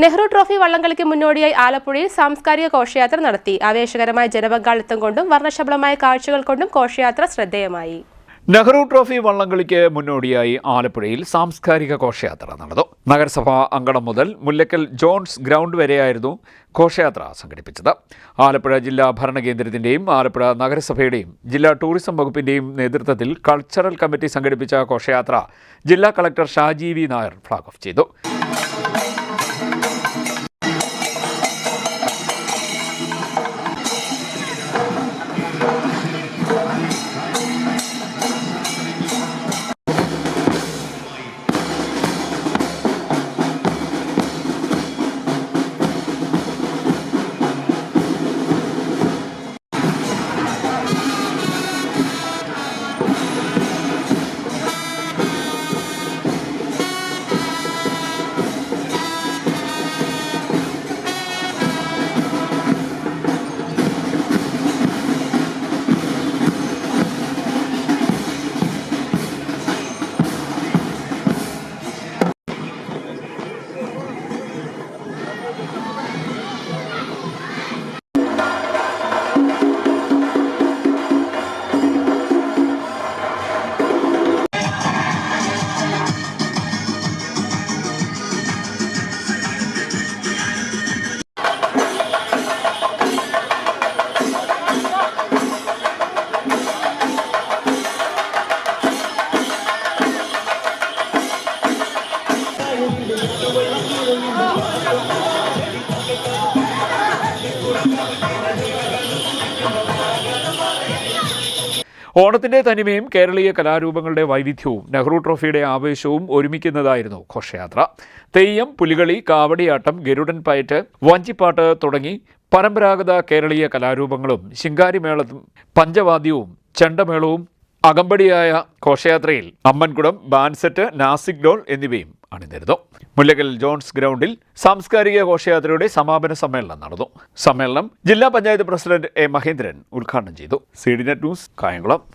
Nehru trophy വള്ളംകളിക്ക് മുന്നോടിയായി ആലപ്പുഴയിൽ സാംസ്കാരിക ഘോഷയാത്ര നടത്തി. ആവേശകരമായ ജനപങ്കാളിത്തം കൊണ്ടും വർണ്ണശബളമായ കാഴ്ചകൾ കൊണ്ടും ഘോഷയാത്ര ശ്രദ്ധേയമായി. നെഹ്റു ട്രോഫി വള്ളംകളിക്ക് മുന്നോടിയായി ആലപ്പുഴയിൽ സാംസ്കാരിക ഘോഷയാത്ര നടന്നു. നഗരസഭാ അങ്കണം മുതൽ മുല്ലക്കൽ ജോൺസ് ഗ്രൗണ്ട് വരെയായിരുന്നു ഘോഷയാത്ര സംഘടിപ്പിച്ചത്. ആലപ്പുഴ ജില്ലാ ഭരണകേന്ദ്രത്തിന്റെയും ആലപ്പുഴ നഗരസഭയുടെയും ജില്ലാ ടൂറിസം വകുപ്പിന്റെയും നേതൃത്വത്തിൽ കൾച്ചറൽ കമ്മിറ്റി സംഘടിപ്പിച്ച ഘോഷയാത്ര ജില്ലാ collector Shaji V Nair flag off ചെയ്തു. ഓണത്തിന്റെ തനിമയും കേരളീയ കലാരൂപങ്ങളുടെ വൈവിധ്യവും നെഹ്റു ട്രോഫിയുടെ ആവേശവും ഒരുമിക്കുന്നതായിരുന്നു ഘോഷയാത്ര. തെയ്യം, പുലികളി, കാവടിയാട്ടം, ഗരുഡൻ പയറ്റ്, വഞ്ചിപ്പാട്ട് തുടങ്ങി പരമ്പരാഗത കേരളീയ കലാരൂപങ്ങളും ശിങ്കാരിമേളവും പഞ്ചവാദ്യവും ചെണ്ടമേളവും അകമ്പടിയായ ഘോഷയാത്രയിൽ അമ്മൻകുടം, ബാൻസെറ്റ്, നാസിക് ഡോൾ എന്നിവയും അണിനിരന്നു. മുല്ലക്കൽ ജോൺസ് ഗ്രൗണ്ടിൽ സാംസ്കാരിക ഘോഷയാത്രയുടെ സമാപന സമ്മേളനം നടന്നു. സമ്മേളനം ജില്ലാ പഞ്ചായത്ത് പ്രസിഡന്റ് എ മഹേന്ദ്രൻ ഉദ്ഘാടനം ചെയ്തു. CDNet news, Kayamkulam.